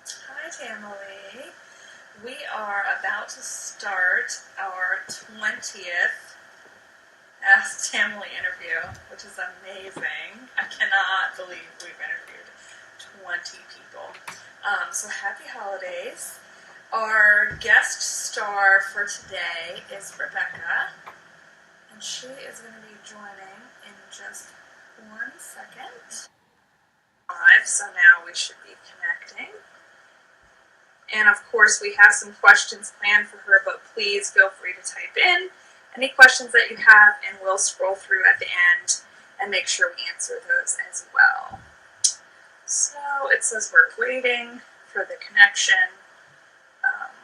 Hi, Tamily. We are about to start our 20th AskTamily interview, which is amazing. I cannot believe we've interviewed 20 people. So happy holidays. Our guest star for today is Rebecca, and she is going to be joining in just 1 second. So now we should be connecting. And of course, we have some questions planned for her, but please feel free to type in any questions that you have, and we'll scroll through at the end and make sure we answer those as well. So it says we're waiting for the connection,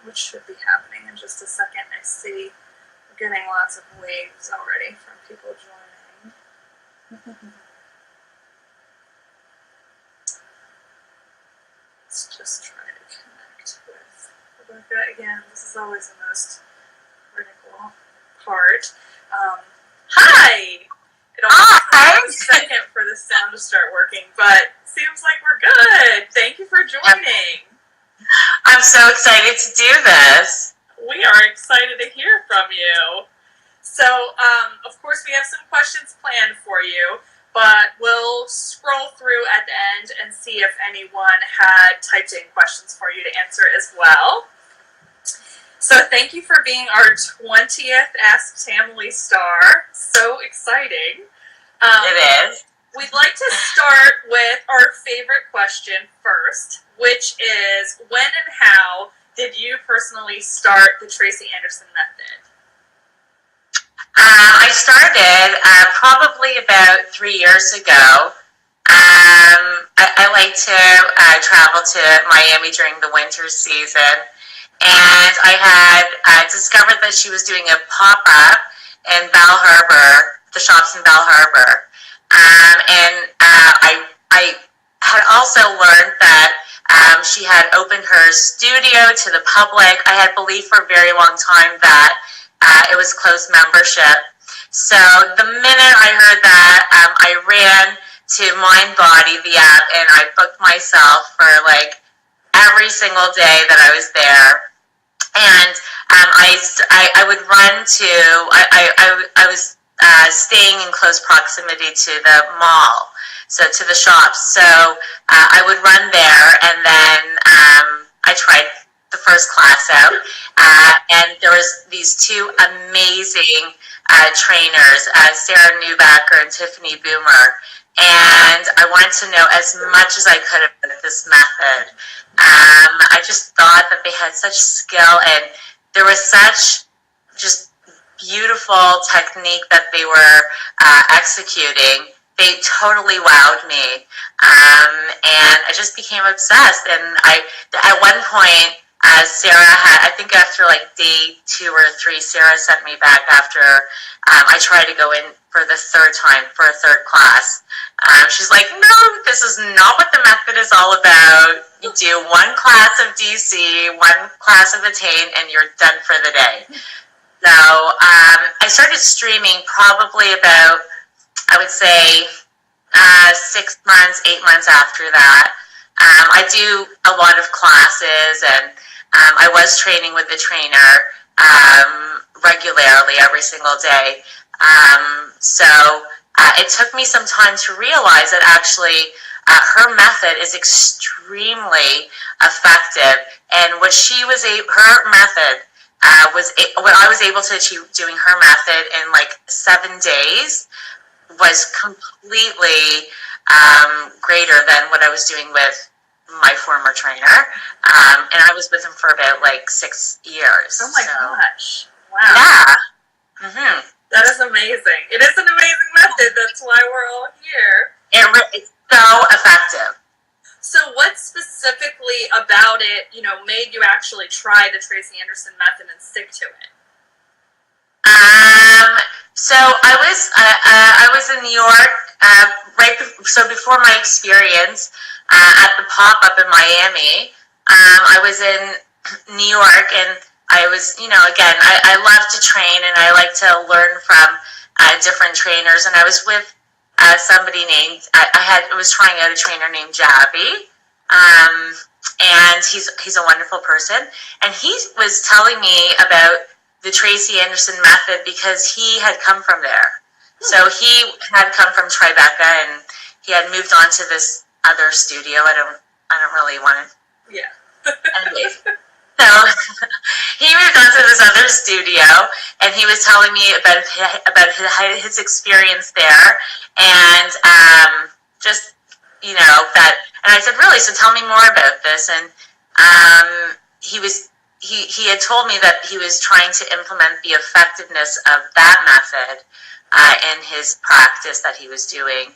which should be happening in just a second. I see we're getting lots of waves already from people joining. Let's just try to connect with Rebecca again. This is always the most critical part. Hi! It almost took a second for the sound to start working, but seems like we're good. Thank you for joining. I'm so excited to do this. We are excited to hear from you. So, of course, we have some questions planned for you, but we'll scroll through at the end and see if anyone had typed in questions for you to answer as well. So thank you for being our 20th AskTamily star. So exciting. It is. We'd like to start with our favorite question first, which is, when and how did you personally start the Tracy Anderson method? I started probably about 3 years ago. I like to travel to Miami during the winter season, and I had discovered that she was doing a pop-up in Bal Harbour, the shops in Bal Harbour, and I had also learned that she had opened her studio to the public. I had believed for a very long time that it was closed membership. So the minute I heard that, I ran to MindBody, the app, and I booked myself for like every single day that I was there. And I would run to, I was staying in close proximity to the mall, so to the shops. So I would run there, and then I tried the first class out, and there was these two amazing trainers, Sarah Newbacker and Tiffany Boomer, and I wanted to know as much as I could about this method. I just thought that they had such skill, and there was such just beautiful technique that they were executing. They totally wowed me, and I just became obsessed. And at one point, Sarah had, I think after like day 2 or 3, Sarah sent me back after I tried to go in for the third time for a third class. She's like, no, this is not what the method is all about. You do one class of DC, one class of Attain, and you're done for the day. So I started streaming probably about, I would say, 6 months, 8 months after that. I do a lot of classes, and I was training with the trainer regularly every single day. So it took me some time to realize that actually her method is extremely effective, and what her method what I was able to achieve doing her method in like 7 days was completely greater than what I was doing with my former trainer, and I was with him for about like 6 years. Oh my gosh! Wow. Yeah. Mm-hmm. That is amazing. It is an amazing method. That's why we're all here. It's so effective. So what specifically about it, made you actually try the Tracy Anderson method and stick to it? So I was in New York before my experience at the pop-up in Miami. I was in New York, and I was, again, I love to train, and I like to learn from different trainers. And I was with somebody named, I was trying out a trainer named Jabby, and he's a wonderful person. And he was telling me about the Tracy Anderson method because he had come from there. So he had come from Tribeca, and he had moved on to this other studio. I don't really want to. Yeah. Anyways, so he moved on to this other studio, and he was telling me about his experience there, and just that. And I said, really? So tell me more about this. And he had told me that he was trying to implement the effectiveness of that method in his practice that he was doing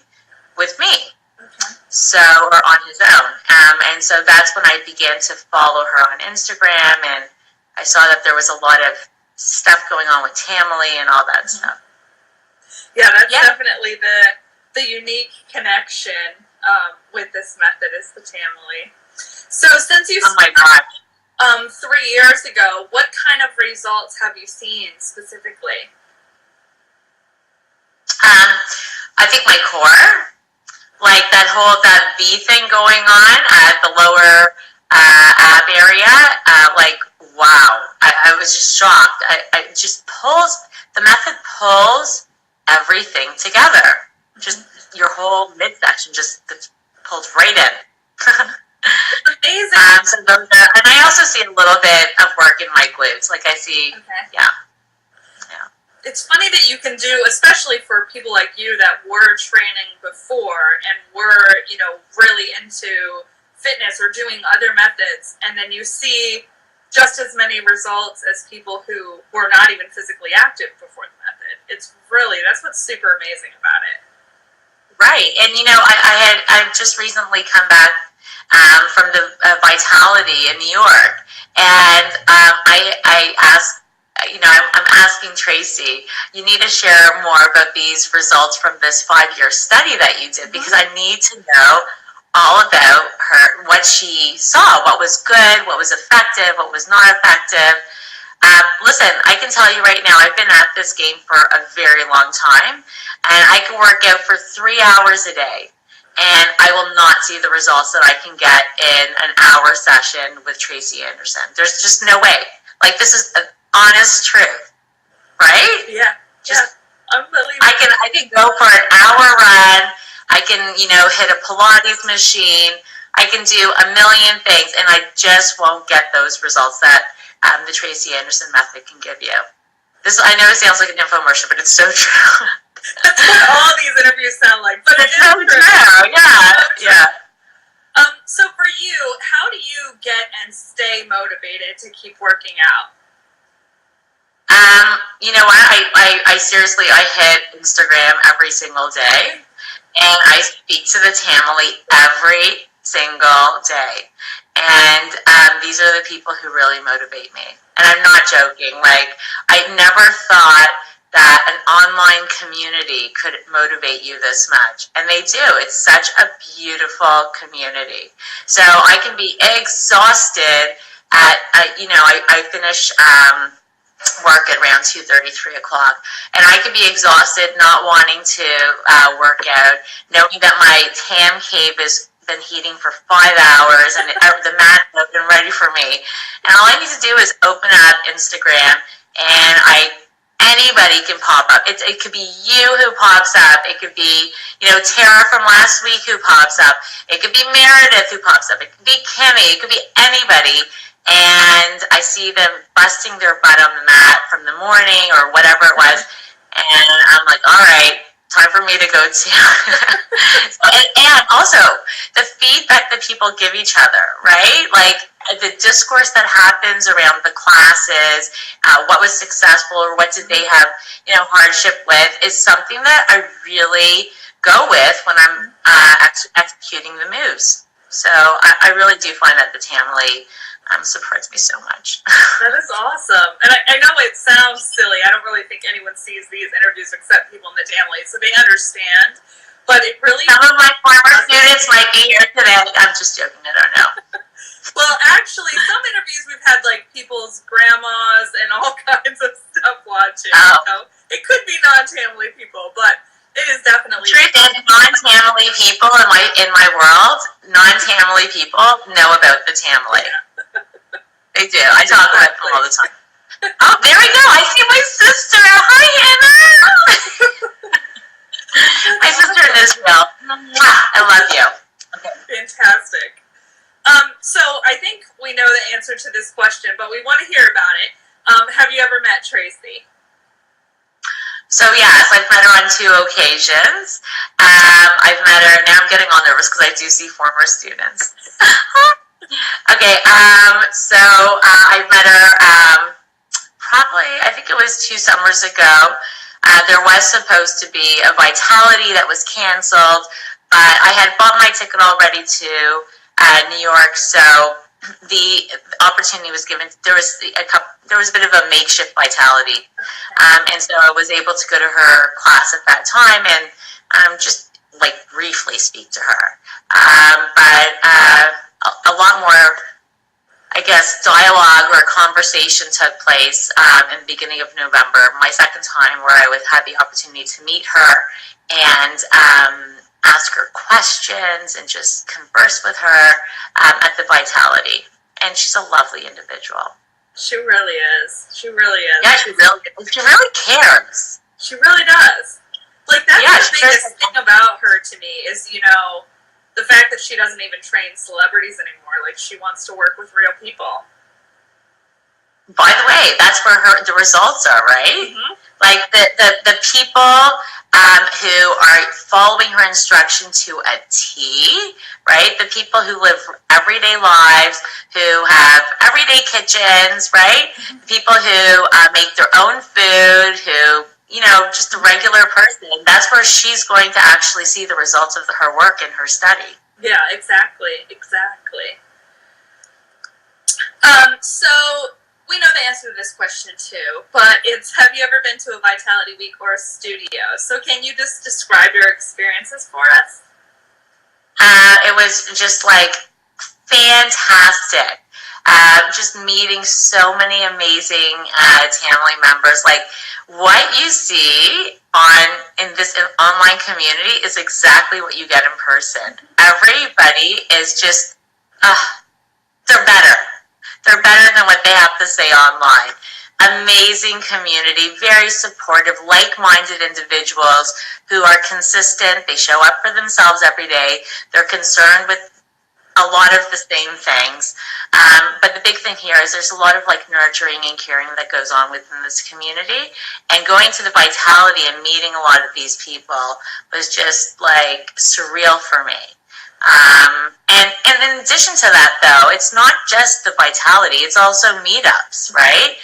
with me. Okay. So, or on his own. And so that's when I began to follow her on Instagram, and I saw that there was a lot of stuff going on with Tamily and all that stuff. Yeah, that's definitely the unique connection with this method is the Tamily. So since you my gosh. 3 years ago, what kind of results have you seen specifically? I think my core, like that V thing going on at the lower ab area, like, wow. I was just shocked. It just pulls, the method pulls everything together. Just your whole midsection just gets pulled right in. Amazing. So those are, and I also see a little bit of work in my glutes. Like I see, yeah. It's funny that you can do, especially for people like you that were training before and were, really into fitness or doing other methods, and then you see just as many results as people who were not even physically active before the method. It's really, that's what's super amazing about it. Right. And, I've just recently come back from the Vitality in New York, and I asked, I'm asking Tracy, you need to share more about these results from this 5-year study that you did, because I need to know all about her, what she saw, what was good, what was effective, what was not effective. Listen, I can tell you right now, I've been at this game for a very long time, and I can work out for 3 hours a day, and I will not see the results that I can get in an hour session with Tracy Anderson. There's just no way. Like, this is an honest truth, right? Yeah. Unbelievable. I can go for an hour run. I can, hit a Pilates machine. I can do a million things, and I just won't get those results that the Tracy Anderson method can give you. I know it sounds like an infomercial, but it's so true. That's what all these interviews sound like. But it's so true. Yeah. So for you, how do you get and stay motivated to keep working out? You know what? I seriously, I hit Instagram every single day, and I speak to the Tamily every single day. And these are the people who really motivate me. And I'm not joking. Like, I never thought that an online community could motivate you this much. And they do. It's such a beautiful community. So I can be exhausted at, I finish work at around 2:30, 3 o'clock. And I can be exhausted not wanting to work out, knowing that my tam cave has been heating for 5 hours and the mat has been ready for me. And all I need to do is open up Instagram, and anybody can pop up. It could be you who pops up. It could be, Tara from last week who pops up. It could be Meredith who pops up. It could be Kimmy. It could be anybody. And I see them busting their butt on the mat from the morning or whatever it was. And I'm like, all right, time for me to go too. and also the feedback that people give each other, right? Like the discourse that happens around the classes, what was successful or what did they have, hardship with, is something that I really go with when I'm executing the moves. So I really do find that the Tamily supports me so much. That is awesome. And I know it sounds silly. I don't really think anyone sees these interviews except people in the Tamily, so they understand. But it really... Some of my former students might be here today. I'm just joking. I don't know. Well, actually, some interviews we've had, like, people's grandmas and all kinds of stuff watching. Oh. It could be non-Tamily people, but It is definitely. Truth is, non-Tamily people in my world, non-Tamily people know about the Tamily. Yeah. They do. I talk about them all the time. Oh, there we go. I see my sister. Hi, Hannah. My sister in Israel. I love you. Okay. Fantastic. So I think we know the answer to this question, but we want to hear about it. Have you ever met Tracy? So yes, I've met her on 2 occasions. I've met her, now I'm getting all nervous because I do see former students. Okay, so I've met her probably, I think it was 2 summers ago. There was supposed to be a Vitality that was canceled, but I had bought my ticket already to New York, so the opportunity was given. There was a bit of a makeshift Vitality, and so I was able to go to her class at that time and just like briefly speak to her. But a lot more, I guess, dialogue or conversation took place in the beginning of November, my second time, where I had the opportunity to meet her and ask her questions and just converse with her at the Vitality. And she's a lovely individual. She really is. She really is. Yeah, she really cares. She really does. Like, that's the biggest thing about her to me is, the fact that she doesn't even train celebrities anymore. Like, she wants to work with real people. By the way, that's where the results are, right? Mm-hmm. Like the people who are following her instruction to a T, right? The people who live everyday lives, who have everyday kitchens, right? Mm-hmm. People who make their own food, who, just a regular person. That's where she's going to actually see the results of her work and her study. Yeah, exactly. So we know the answer to this question too, but have you ever been to a Vitality Week or a studio? So can you just describe your experiences for us? It was just like fantastic. Just meeting so many amazing Tamily members. Like, what you see in this online community is exactly what you get in person. Everybody is just, they're better. They're better than what they have to say online. Amazing community, very supportive, like-minded individuals who are consistent. They show up for themselves every day. They're concerned with a lot of the same things. But the big thing here is there's a lot of nurturing and caring that goes on within this community. And going to the Vitality and meeting a lot of these people was just surreal for me. And in addition to that, though, it's not just the Vitality, it's also meetups, right?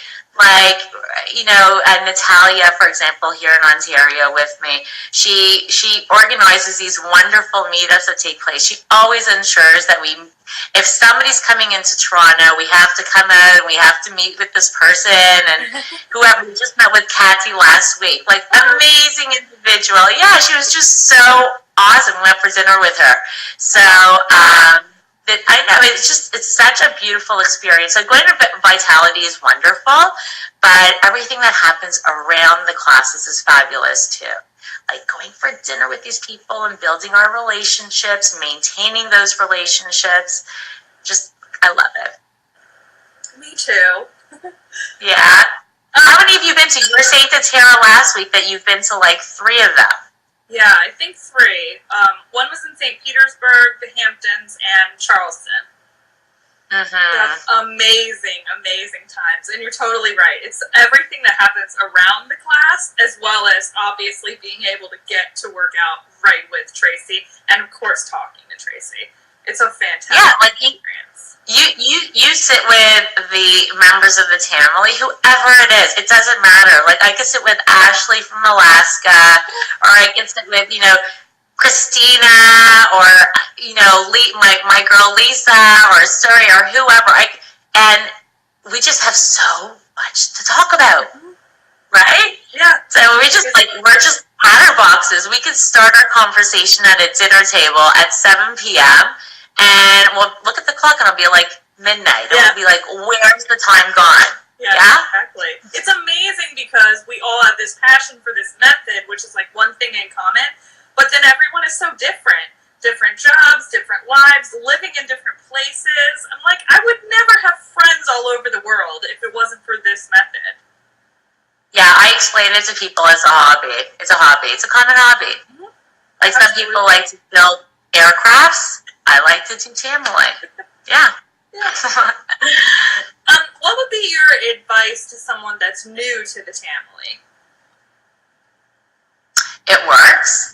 Natalia, for example, here in Ontario with me, she organizes these wonderful meetups that take place. She always ensures that if somebody's coming into Toronto, we have to come out and we have to meet with this person and whoever. We just met with Kathy last week. Amazing individual. Yeah, she was just so awesome. We went for dinner with her. So, I know it's such a beautiful experience. So going to Vitality is wonderful, but everything that happens around the classes is fabulous too. Going for dinner with these people and building our relationships, maintaining those relationships. I love it. Me too. Yeah. How many of you been to your St. Tara last week that you've been to 3 of them? Yeah, I think 3. One was in St. Petersburg, the Hamptons, and Charleston. Mm-hmm. That's amazing times. And you're totally right. It's everything that happens around the class, as well as obviously being able to get to work out right with Tracy, and of course talking to Tracy. It's a fantastic experience. You sit with the members of the Tamily, whoever it is. It doesn't matter. I could sit with Ashley from Alaska, or I could sit with, Christina, or, my girl Lisa, or Suri, or whoever. And we just have so much to talk about, right? Yeah. So we're just chatterboxes. We could start our conversation at a dinner table at 7 p.m., and we'll look at the clock and it'll be midnight. And we'll be where's the time gone? Yeah, exactly. It's amazing because we all have this passion for this method, which is like one thing in common, but then everyone is so different. Different jobs, different lives, living in different places. I'm like, I would never have friends all over the world if it wasn't for this method. Yeah, I explain it to people as a hobby. It's a hobby. It's a common hobby. Mm-hmm. Like some people like to build aircrafts. I like to do Tamily. Yeah. What would be your advice to someone that's new to the Tamily? It works.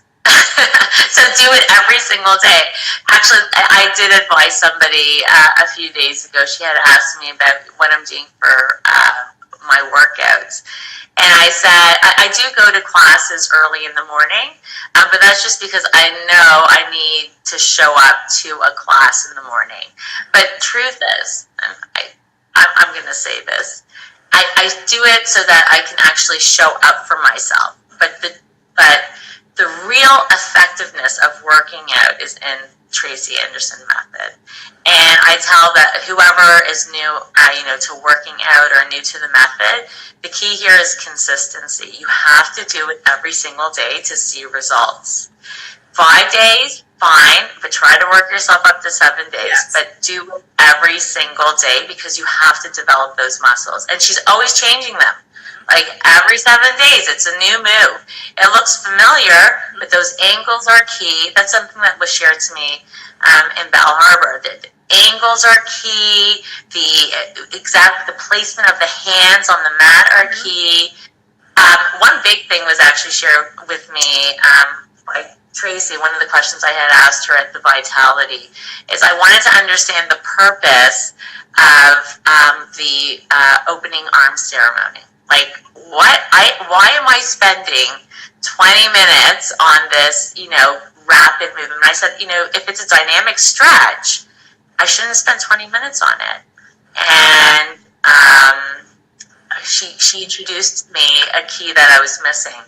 So do it every single day. Actually, I did advise somebody a few days ago. She had asked me about what I'm doing for my workouts. And I said, I do go to classes early in the morning, but that's just because I know I need to show up to a class in the morning. But truth is, I'm going to say this, I do it so that I can actually show up for myself. But the real effectiveness of working out is in Tracy Anderson method. And I tell that whoever is new, to working out or new to the method, the key here is consistency. You have to do it every single day to see results. 5 days, fine, but try to work yourself up to 7 days. Yes. But do it every single day because you have to develop those muscles. And she's always changing them. Like every 7 days, it's a new move. It looks familiar, but those angles are key. That's something that was shared to me in Bell Harbor. The angles are key. The placement of the hands on the mat are key. One big thing was actually shared with me by Tracy. One of the questions I had asked her at the Vitality is I wanted to understand the purpose of the opening arm ceremony. Like, why am I spending 20 minutes on this, rapid movement? And I said, if it's a dynamic stretch, I shouldn't spend 20 minutes on it. And she introduced me a key that I was missing.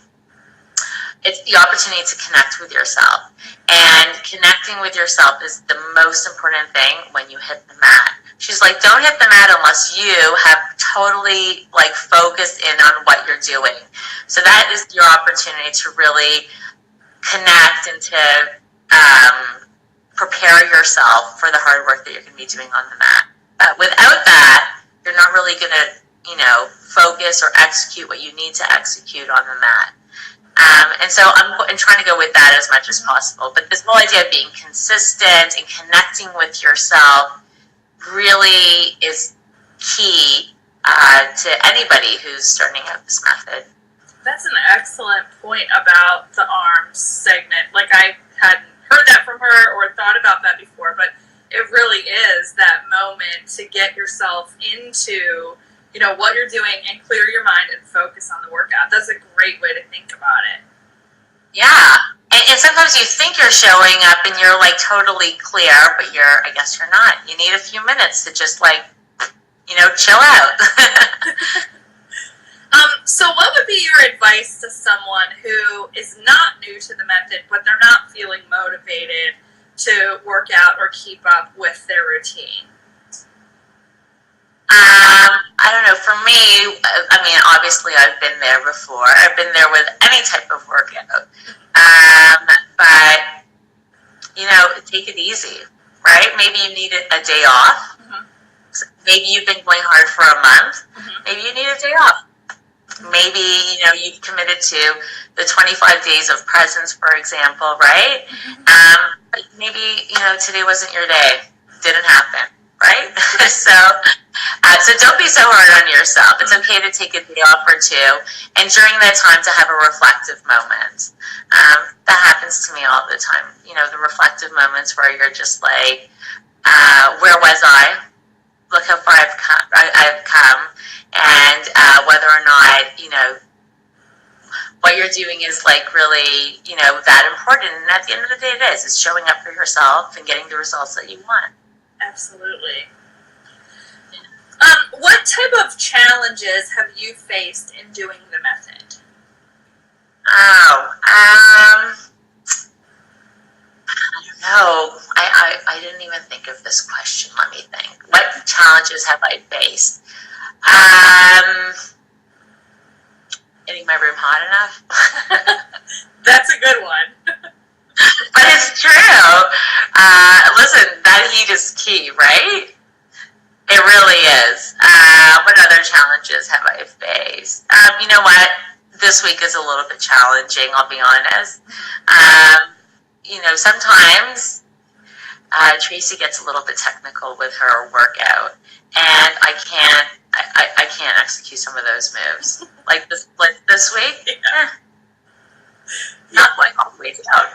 It's the opportunity to connect with yourself. And connecting with yourself is the most important thing when you hit the mat. She's like, don't hit the mat unless you have totally focused in on what you're doing. So that is your opportunity to really connect and to prepare yourself for the hard work that you're going to be doing on the mat. But without that, you're not really going to, focus or execute what you need to execute on the mat. And so I'm trying to go with that as much as possible. But this whole idea of being consistent and connecting with yourself really is key to anybody who's starting out this method. That's an excellent point about the arms segment. Like, I hadn't heard that from her or thought about that before, but it really is that moment to get yourself into, what you're doing and clear your mind and focus on the workout. That's a great way to think about it. Yeah. And sometimes you think you're showing up and you're totally clear, but I guess you're not. You need a few minutes to just chill out. So what would be your advice to someone who is not new to the method, but they're not feeling motivated to work out or keep up with their routine? I don't know. For me, obviously I've been there before. I've been there with any type of workout. But, take it easy, right? Maybe you need a day off. Mm-hmm. Maybe you've been going hard for a month. Mm-hmm. Maybe you need a day off. Maybe, you've committed to the 25 days of presence, for example, right? Mm-hmm. But maybe, today wasn't your day. Didn't happen, right? So don't be so hard on yourself. It's okay to take a day off or two, and during that time to have a reflective moment. That happens to me all the time. The reflective moments where you're just like, where was I? Look how far I've come, and whether or not what you're doing is really that important. And at the end of the day, it is. It's showing up for yourself and getting the results that you want. Absolutely. What type of challenges have you faced in doing the method? I don't know. I didn't even think of this question. Let me think. What challenges have I faced? Um, Getting my room hot enough. That's a good one. But it's true. Listen, that heat is key, right? It really is. What other challenges have I faced? You know what? This week is a little bit challenging, I'll be honest. Sometimes Tracy gets a little bit technical with her workout, and I can't execute some of those moves. Like this week, not going all the way down.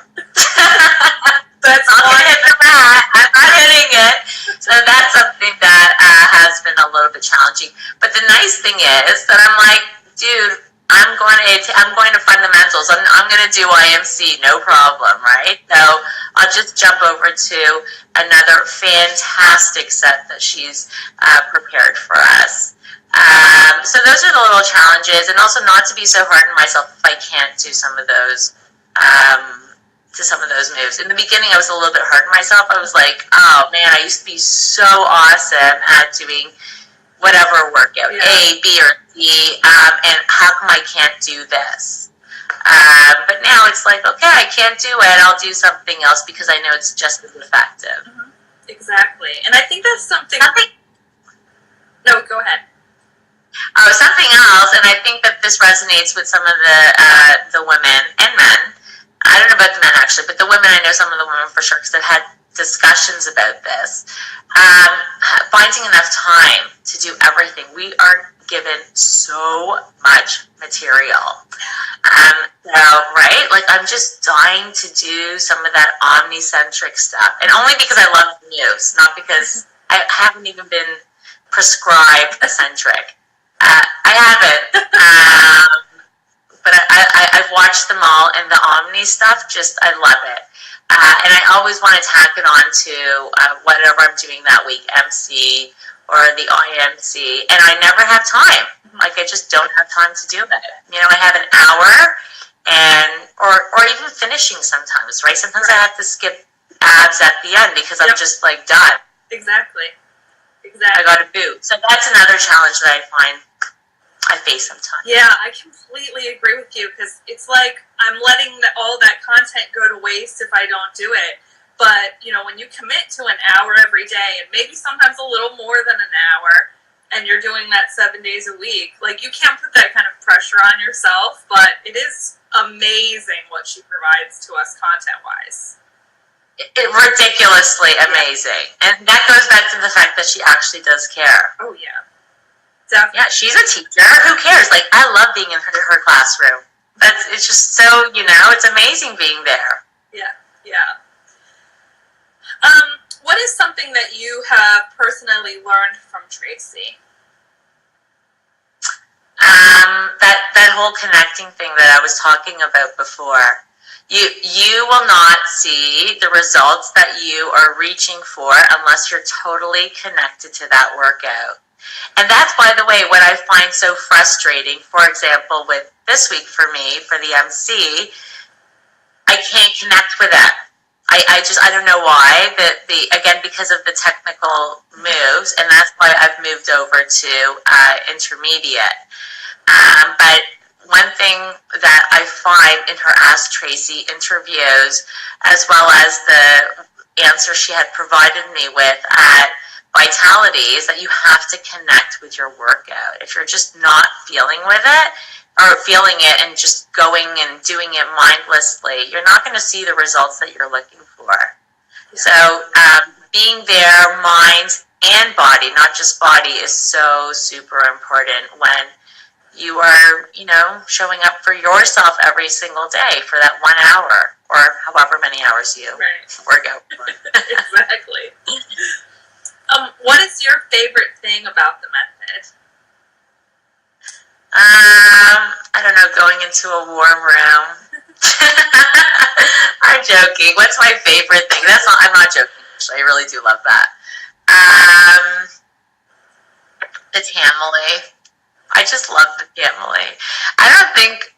That's I'm not hitting the mat. I'm not hitting it. So that's something that has been a little bit challenging. But the nice thing is that I'm like, dude, I'm going to fundamentals. I'm going to do IMC, no problem, right? So I'll just jump over to another fantastic set that she's prepared for us. So those are the little challenges, and also not to be so hard on myself if I can't do some of those. To some of those moves. In the beginning, I was a little bit hard on myself. I was like, oh man, I used to be so awesome at doing whatever workout, A, B, or C, and how come I can't do this? But now it's like, okay, I can't do it. I'll do something else because I know it's just as effective. Mm-hmm. Exactly. And I think that's something. No, go ahead. Oh, something else, and I think that this resonates with some of the women and men. I don't know about the men actually, but the women, I know some of the women for sure because I've had discussions about this. Finding enough time to do everything. We are given so much material. Right? Like I'm just dying to do some of that omnicentric stuff. And only because I love the moves, not because I haven't even been prescribed eccentric. I haven't. But I've watched them all, and the Omni stuff, I love it. And I always want to tack it on to whatever I'm doing that week, MC or the IMC, and I never have time. Like, I just don't have time to do that. I have an hour, or even finishing sometimes, right? Sometimes I have to skip abs at the end because I'm just, like, done. Exactly. I got a boot. So that's another challenge that I find I face sometimes. Yeah, I completely agree with you because it's like I'm letting all that content go to waste if I don't do it. But, when you commit to an hour every day and maybe sometimes a little more than an hour and you're doing that 7 days a week, like you can't put that kind of pressure on yourself, but it is amazing what she provides to us content-wise. Ridiculously amazing. And that goes back to the fact that she actually does care. Oh, yeah. Definitely. Yeah, she's a teacher. Who cares? Like, I love being in her classroom. It's just so, it's amazing being there. Yeah. What is something that you have personally learned from Tracy? That whole connecting thing that I was talking about before. You will not see the results that you are reaching for unless you're totally connected to that workout. And that's, by the way, what I find so frustrating. For example, with this week for me, for the MC, I can't connect with that. I don't know why. Again, because of the technical moves, and that's why I've moved over to intermediate. But one thing that I find in her Ask Tracy interviews, as well as the answer she had provided me with at Vitality, is that you have to connect with your workout. If you're just not feeling with it, or feeling it and just going and doing it mindlessly, you're not going to see the results that you're looking for. Yeah. So being there, mind and body, not just body, is so super important when you are, showing up for yourself every single day for that 1 hour or however many hours you work out for. Exactly. What is your favorite thing about the method? I don't know, going into a warm room. I'm joking. What's my favorite thing? I'm not joking, actually. I really do love that. The Tamily. I just love the Tamily. I don't think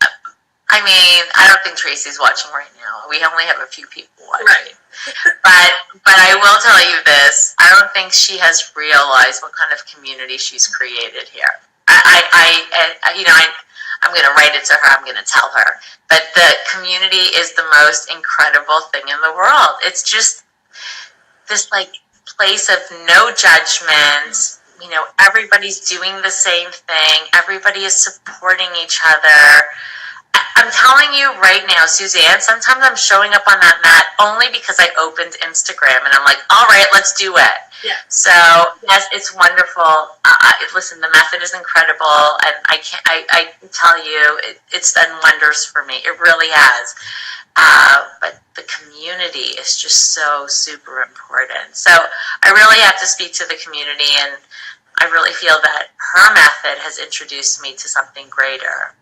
Tracy's watching right now. We only have a few people watching. Right. But I will tell you this: I don't think she has realized what kind of community she's created here. I'm going to write it to her. I'm going to tell her. But the community is the most incredible thing in the world. It's just this like place of no judgment. You know, everybody's doing the same thing. Everybody is supporting each other. I'm telling you right now, Suzanne, sometimes I'm showing up on that mat only because I opened Instagram and I'm like, all right, let's do it. Yeah. So yes, it's wonderful. Listen, the method is incredible, and I can tell you, it's done wonders for me. It really has. But the community is just so super important. So I really have to speak to the community, and I really feel that her method has introduced me to something greater.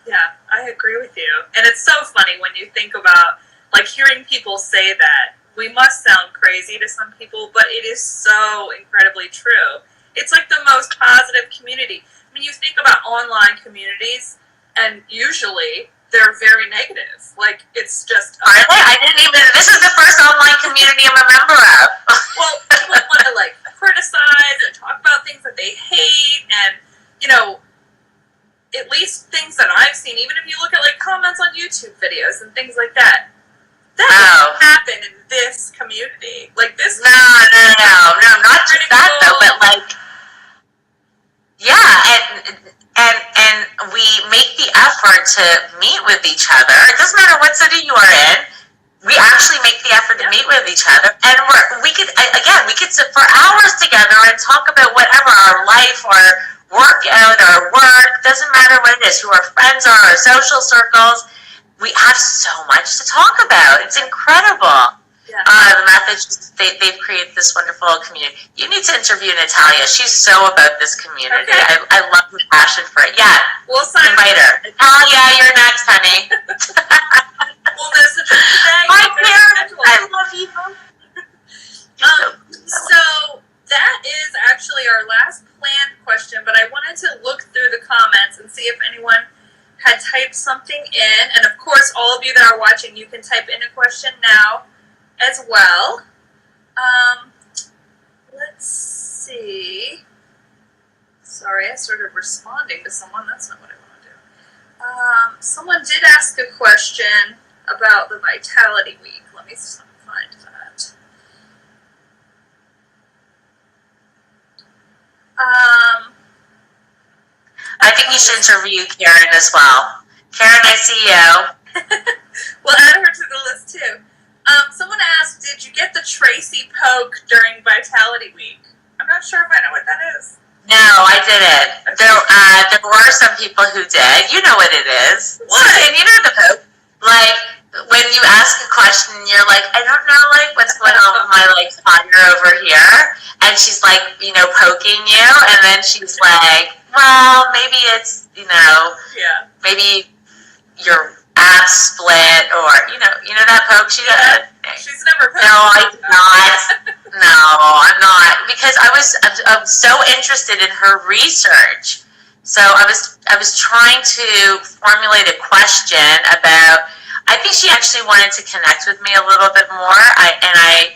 Yeah, I agree with you. And it's so funny when you think about, like, hearing people say that. We must sound crazy to some people, but it is so incredibly true. It's like the most positive community. I mean, you think about online communities, and usually they're very negative. Like, it's just... This is the first online community I'm a member of. Well, people want to, like, criticize and talk about things that they hate, and, you know, at least things that I've seen, even if you look at, like, comments on YouTube videos and things like that, doesn't happen in this community. Like, this... No, not just that, though, but, like... Yeah, and we make the effort to meet with each other. It doesn't matter what city you are in. We actually make the effort to meet with each other, and we could sit for hours together and talk about whatever, our life or workout or work, doesn't matter what it is, who our friends are, our social circles. We have so much to talk about. It's incredible. Yeah. The methods, they've created this wonderful community. You need to interview Natalia. She's so about this community. Okay. I love her passion for it. Yeah. We'll invite her. Natalia, you're next, honey. We'll message her today. My parents, I love you. So that is actually our last planned question, but I wanted to look through the comments and see if anyone had typed something in. And of course, all of you that are watching, you can type in a question now as well. Let's see. Sorry, I started responding to someone. That's not what I want to do. Someone did ask a question about the Vitality Week. Let me find that. I think you should interview Karen as well. Karen, I see you. We'll add her to the list too. Someone asked, did you get the Tracy poke during Vitality Week? I'm not sure if I know what that is. No, I didn't. There were some people who did. You know what it is. What? And you know the poke. Like, when you ask a question, you're like, I don't know, like, what's going on with my, like, partner over here. And she's like, you know, poking you. And then she's like, well, maybe it's, you know, maybe your abs split, or, you know that poke she did? She's never poked. No, I did not. No, I'm not. Because I'm so interested in her research. So I was trying to formulate a question about, I think she actually wanted to connect with me a little bit more. I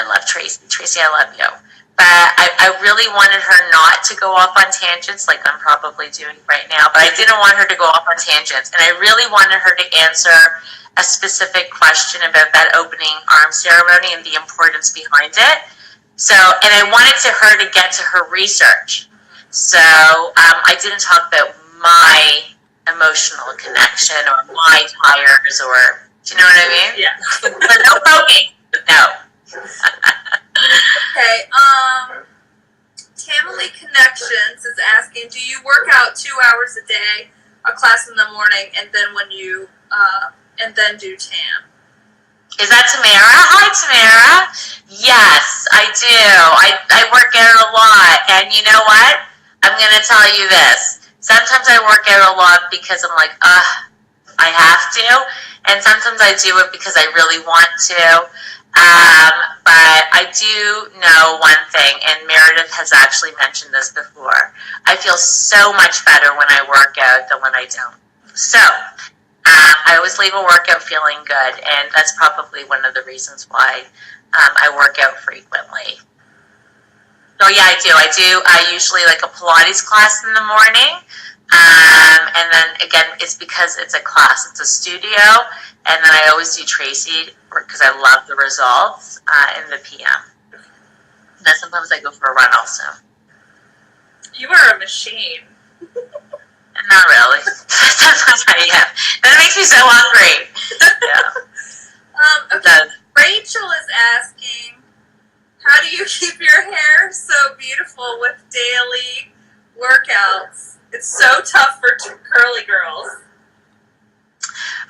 love Tracy. Tracy, I love you. But I really wanted her not to go off on tangents like I'm probably doing right now. But I didn't want her to go off on tangents. And I really wanted her to answer a specific question about that opening arm ceremony and the importance behind it. So, and I wanted her to get to her research. So I didn't talk about my emotional connection or my tires, or, do you know what I mean? Yeah. But no poking. No. Okay, Tamily Connections is asking, do you work out 2 hours a day, a class in the morning, and then when you, and then do TAM? Is that Tamara? Hi, Tamara. Yes, I do. I work out a lot, and you know what? I'm going to tell you this. Sometimes I work out a lot because I'm like, I have to, and sometimes I do it because I really want to. But I do know one thing, and Meredith has actually mentioned this before. I feel so much better when I work out than when I don't. So, I always leave a workout feeling good, and that's probably one of the reasons why I work out frequently. So yeah, I do. I usually like a Pilates class in the morning, and then again, it's because it's a class, it's a studio, and then I always do Tracy because I love the results in the PM. And then sometimes I go for a run also. You are a machine. Not really. Sometimes I am. That makes me so hungry. Yeah. Okay. Rachel is asking, how do you keep your hair so beautiful with daily workouts? It's so tough for curly girls.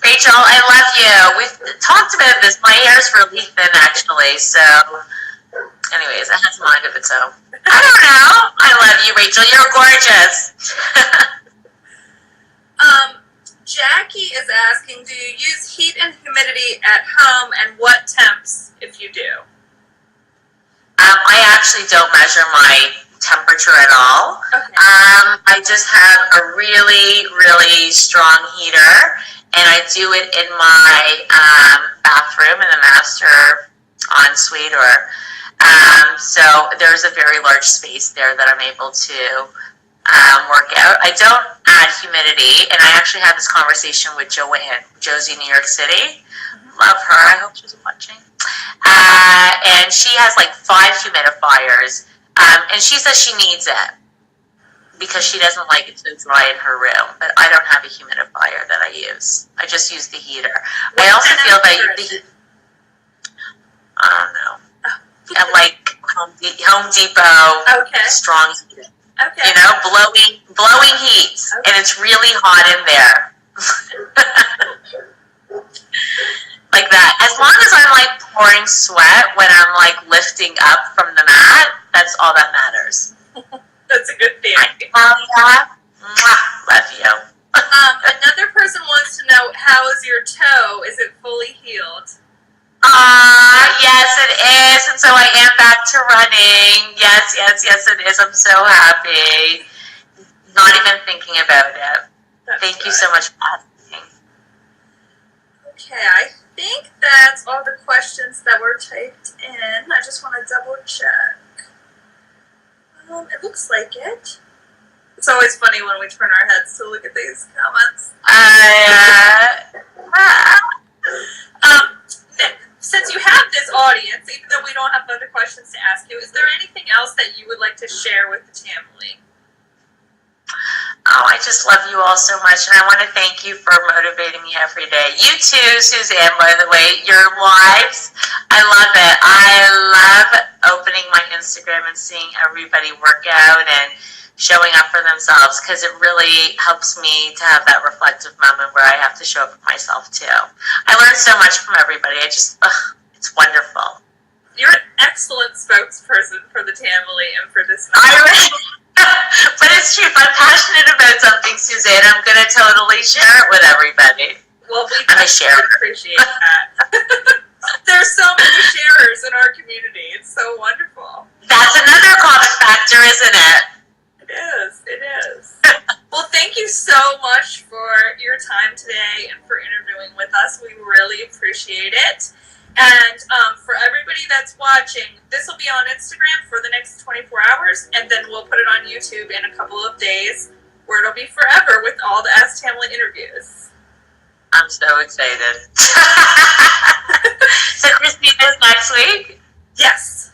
Rachel, I love you. We've talked about this. My hair is really thin, actually. So, anyways, it has a mind of its own. I don't know. I love you, Rachel. You're gorgeous. Jackie is asking, do you use heat and humidity at home, and what temps if you do? I actually don't measure my temperature at all. Okay. I just have a really, really strong heater, and I do it in my bathroom in the master ensuite, so there's a very large space there that I'm able to work out. I don't add humidity, and I actually had this conversation with Joanne, Josie, New York City. Love her. I hope she's watching. And she has like 5 humidifiers, and she says she needs it because she doesn't like it so dry in her room. But I don't have a humidifier that I use. I just use the heater. I also feel that I don't know. I like Home Depot strong heating. Okay. You know, blowing heat, and it's really hot in there. Like that. As long as I'm like pouring sweat when I'm like lifting up from the mat, that's all that matters. That's a good thing. Love you. Another person wants to know, how is your toe? Is it fully healed? Yes, it is. And so I am back to running. Yes, it is. I'm so happy. Not even thinking about it. Thank you so much for asking. Okay, I think that's all the questions that were typed in. I just want to double check. It looks like it. It's always funny when we turn our heads to look at these comments. Since you have this audience, even though we don't have other questions to ask you, is there anything else that you would like to share with the Tamily? Oh, I just love you all so much, and I want to thank you for motivating me every day. You too, Suzanne, by the way, your lives, I love it. I love opening my Instagram and seeing everybody work out and showing up for themselves, because it really helps me to have that reflective moment where I have to show up for myself too. I learned so much from everybody. It's wonderful. You're an excellent spokesperson for the Tamily and for this. But it's true. If I'm passionate about something, Suzanne, I'm going to totally share it with everybody. Well, I'm a sharer. Appreciate that. There's so many sharers in our community. It's so wonderful. That's another common factor, isn't it? It is. Well, thank you so much for your time today and for interviewing with us. We really appreciate it. And for everybody that's watching, this will be on Instagram for the next 24 hours, and then we'll put it on YouTube in a couple of days, where it'll be forever with all the AskTamily interviews. I'm so excited. So Christina's next week? Yes.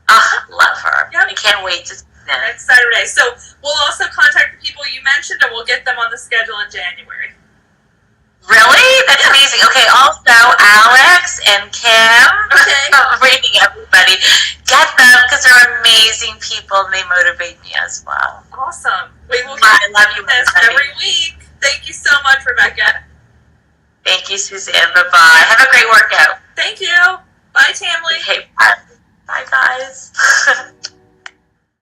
Oh, love her. Yep. I can't wait to see them. Next Saturday. So we'll also contact the people you mentioned, and we'll get them on the schedule in January. Really? That's amazing. Okay, also Alex and Kim. Okay. Rating everybody. Get them, because they're amazing people and they motivate me as well. Awesome. We will I love you this every week. Thank you so much, Rebecca. Thank you, Suzanne. Bye-bye. Have a great workout. Thank you. Bye, Tamily. Okay, bye. Bye, guys.